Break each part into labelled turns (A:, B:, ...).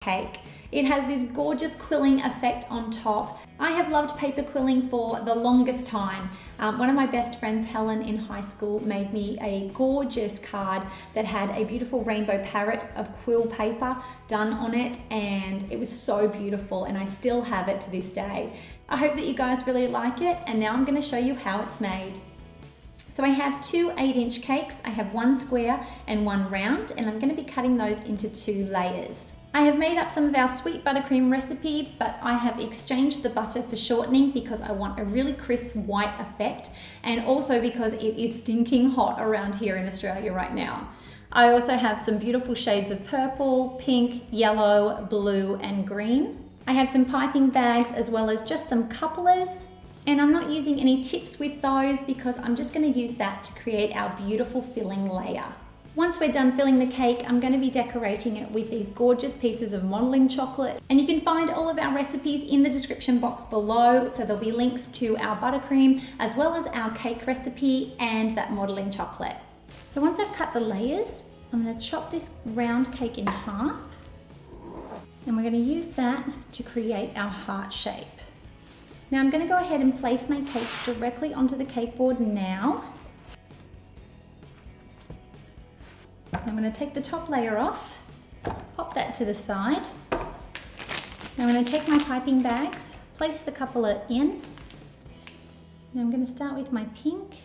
A: cake. It has this gorgeous quilling effect on top. I have loved paper quilling for the longest time. One of my best friends, Helen, in high school made me a gorgeous card that had a beautiful rainbow parrot of quill paper done on it, and it was so beautiful, and I still have it to this day. I hope that you guys really like it, and now I'm going to show you how it's made. So I have two 8-inch cakes. I have one square and one round, and I'm going to be cutting those into 2 layers. I have made up some of our sweet buttercream recipe, but I have exchanged the butter for shortening because I want a really crisp white effect, and also because it is stinking hot around here in Australia right now. I also have some beautiful shades of purple, pink, yellow, blue, and green. I have some piping bags as well as just some couplers, and I'm not using any tips with those because I'm just going to use that to create our beautiful filling layer. Once we're done filling the cake, I'm going to be decorating it with these gorgeous pieces of modeling chocolate. And you can find all of our recipes in the description box below. So there'll be links to our buttercream as well as our cake recipe and that modeling chocolate. So once I've cut the layers, I'm going to chop this round cake in half. And we're going to use that to create our heart shape. Now I'm going to go ahead and place my cakes directly onto the cake board now. I'm going to take the top layer off, pop that to the side. Now I'm going to take my piping bags, place the coupler in. Now I'm going to start with my pink.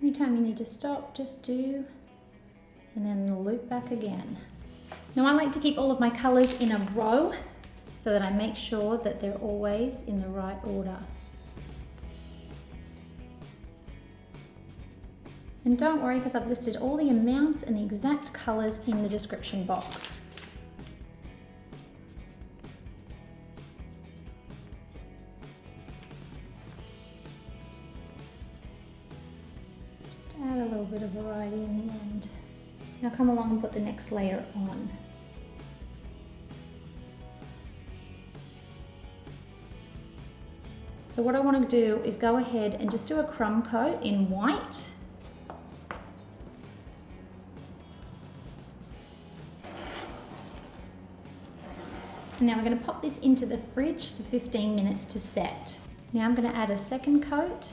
A: Anytime you need to stop, just do, and then loop back again. Now I like to keep all of my colours in a row so that I make sure that they're always in the right order. And don't worry, because I've listed all the amounts and the exact colours in the description box. Just add a little bit of variety in the end. Now come along and put the next layer on. So what I want to do is go ahead and just do a crumb coat in white. And now we're going to pop this into the fridge for 15 minutes to set. Now I'm going to add a second coat.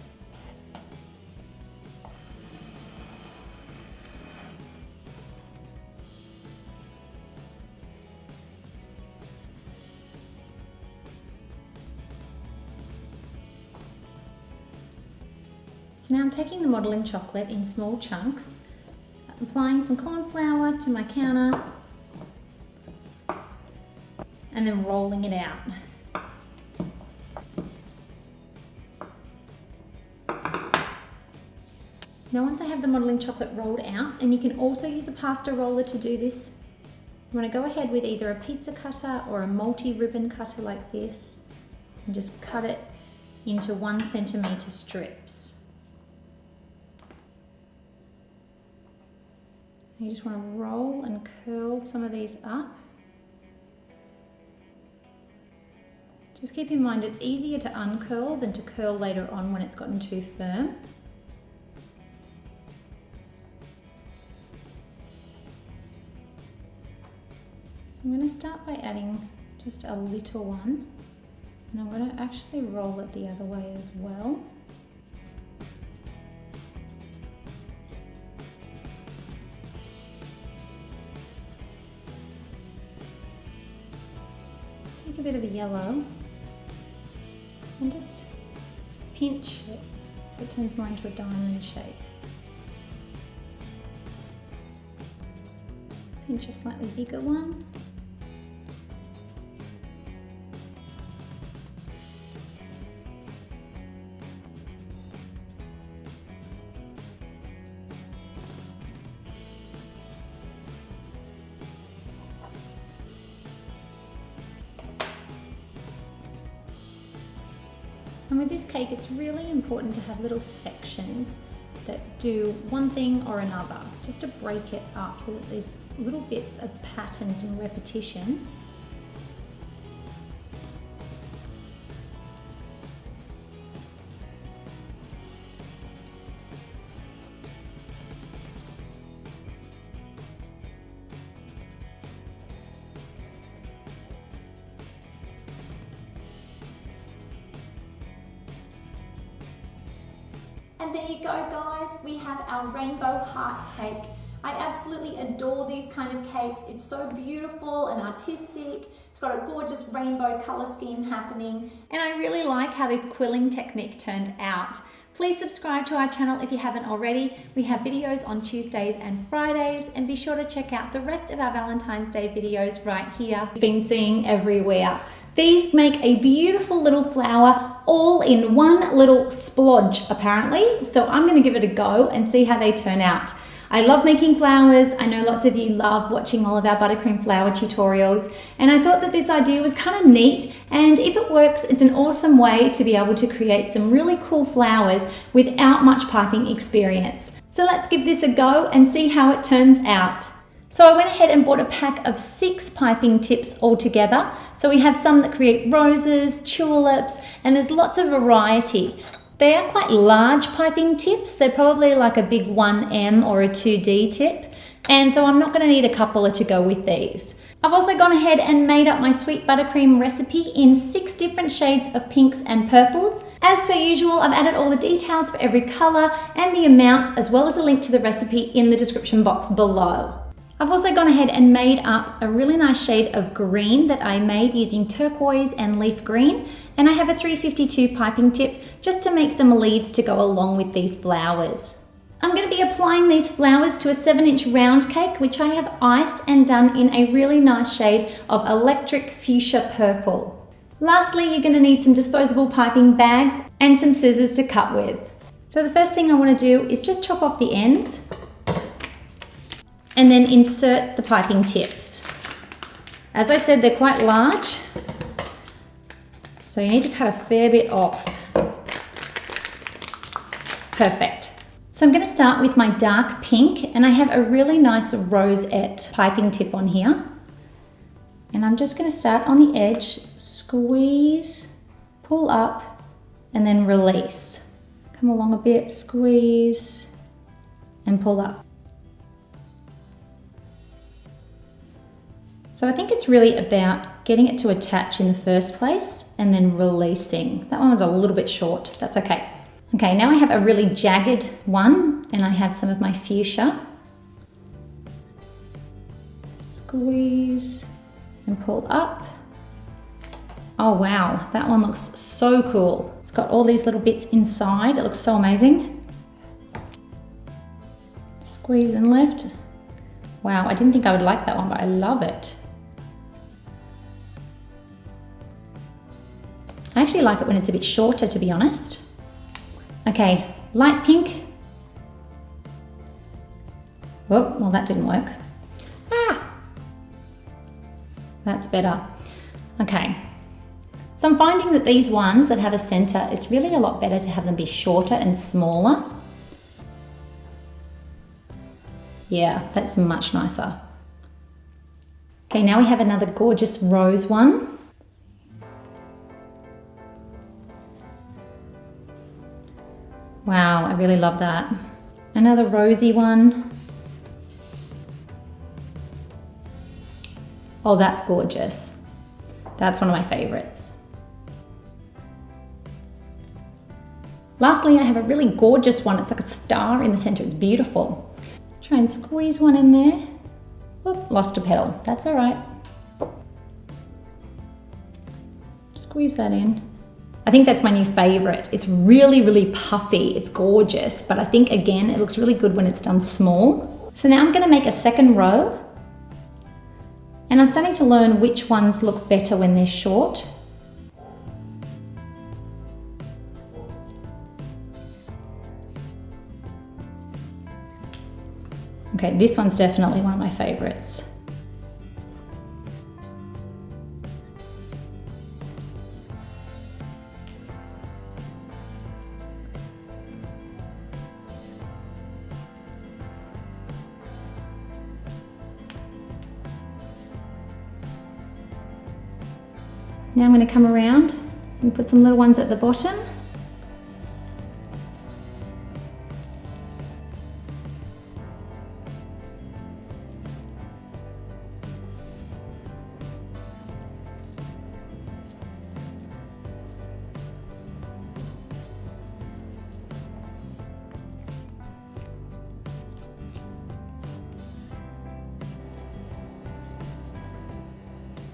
A: So now I'm taking the modeling chocolate in small chunks, applying some corn flour to my counter, and then rolling it out. Now once I have the modeling chocolate rolled out, and you can also use a pasta roller to do this, you want to go ahead with either a pizza cutter or a multi-ribbon cutter like this, and just cut it into 1 centimeter strips. You just want to roll and curl some of these up. Just keep in mind it's easier to uncurl than to curl later on when it's gotten too firm. So I'm going to start by adding just a little one, and I'm going to actually roll it the other way as well. Take a bit of a yellow and just pinch it so it turns more into a diamond shape. Pinch a slightly bigger one. And with this cake, it's really important to have little sections that do one thing or another, just to break it up so that there's little bits of patterns and repetition. And there you go, guys, we have our rainbow heart cake. I absolutely adore these kind of cakes. It's so beautiful and artistic. It's got a gorgeous rainbow color scheme happening. And I really like how this quilling technique turned out. Please subscribe to our channel if you haven't already. We have videos on Tuesdays and Fridays, and be sure to check out the rest of our Valentine's Day videos right here. You've been seeing everywhere. These make a beautiful little flower all in one little splodge apparently. So I'm gonna give it a go and see how they turn out. I love making flowers. I know lots of you love watching all of our buttercream flower tutorials, and I thought that this idea was kind of neat, and if it works, it's an awesome way to be able to create some really cool flowers without much piping experience. So let's give this a go and see how it turns out. So I went ahead and bought a pack of 6 piping tips altogether. So we have some that create roses, tulips, and there's lots of variety. They are quite large piping tips. They're probably like a big 1M or a 2D tip. And so I'm not gonna need a couple to go with these. I've also gone ahead and made up my sweet buttercream recipe in 6 different shades of pinks and purples. As per usual, I've added all the details for every color and the amounts, as well as a link to the recipe in the description box below. I've also gone ahead and made up a really nice shade of green that I made using turquoise and leaf green. And I have a 352 piping tip just to make some leaves to go along with these flowers. I'm going to be applying these flowers to a 7-inch round cake, which I have iced and done in a really nice shade of electric fuchsia purple. Lastly, you're going to need some disposable piping bags and some scissors to cut with. So the first thing I want to do is just chop off the ends and then insert the piping tips. As I said, they're quite large, so you need to cut a fair bit off. Perfect. So I'm going to start with my dark pink, and I have a really nice rosette piping tip on here. And I'm just going to start on the edge, squeeze, pull up, and then release. Come along a bit, squeeze, and pull up. So I think it's really about getting it to attach in the first place and then releasing. That one was a little bit short, that's okay. Okay, now I have a really jagged one, and I have some of my fuchsia. Squeeze and pull up. Oh wow, that one looks so cool. It's got all these little bits inside. It looks so amazing. Squeeze and lift. Wow, I didn't think I would like that one, but I love it. I actually like it when it's a bit shorter, to be honest. Okay, light pink. Oh, well that didn't work. Ah, that's better. Okay, so I'm finding that these ones that have a center, it's really a lot better to have them be shorter and smaller. Yeah, that's much nicer. Okay, now we have another gorgeous rose one. Wow, I really love that. Another rosy one. Oh, that's gorgeous. That's one of my favorites. Lastly, I have a really gorgeous one. It's like a star in the center. It's beautiful. Try and squeeze one in there. Oop, lost a petal. That's all right. Squeeze that in. I think that's my new favorite. It's really, really puffy. It's gorgeous, but I think again, it looks really good when it's done small. So now I'm gonna make a second row, and I'm starting to learn which ones look better when they're short. Okay, this one's definitely one of my favorites. Now I'm going to come around and put some little ones at the bottom.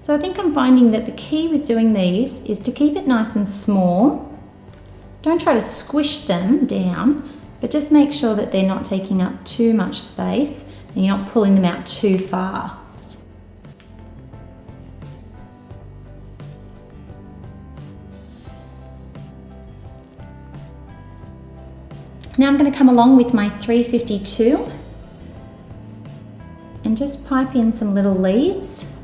A: So I think I'm finding that the key with doing these is to keep it nice and small. Don't try to squish them down, but just make sure that they're not taking up too much space and you're not pulling them out too far. Now I'm going to come along with my 352 and just pipe in some little leaves.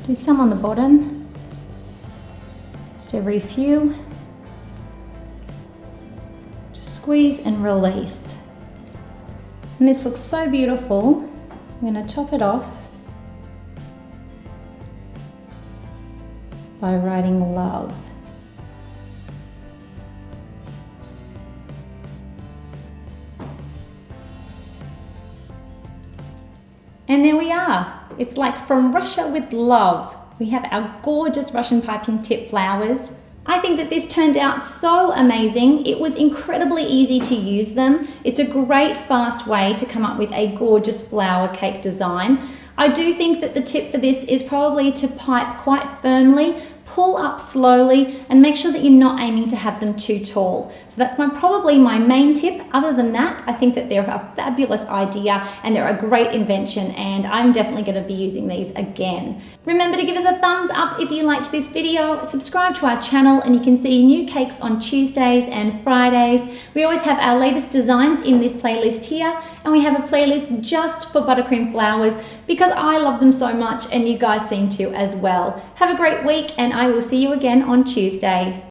A: Do some on the bottom, just every few. Just squeeze and release. And this looks so beautiful. I'm going to top it off by writing love. And there we are. It's like from Russia with love. We have our gorgeous Russian piping tip flowers. I think that this turned out so amazing. It was incredibly easy to use them. It's a great fast way to come up with a gorgeous flower cake design. I do think that the tip for this is probably to pipe quite firmly, pull up slowly, and make sure that you're not aiming to have them too tall. So that's probably my main tip. Other than that, I think that they're a fabulous idea and they're a great invention, and I'm definitely going to be using these again. Remember to give us a thumbs up if you liked this video, subscribe to our channel, and you can see new cakes on Tuesdays and Fridays. We always have our latest designs in this playlist here, and we have a playlist just for buttercream flowers because I love them so much and you guys seem to as well. Have a great week, and I will see you again on Tuesday.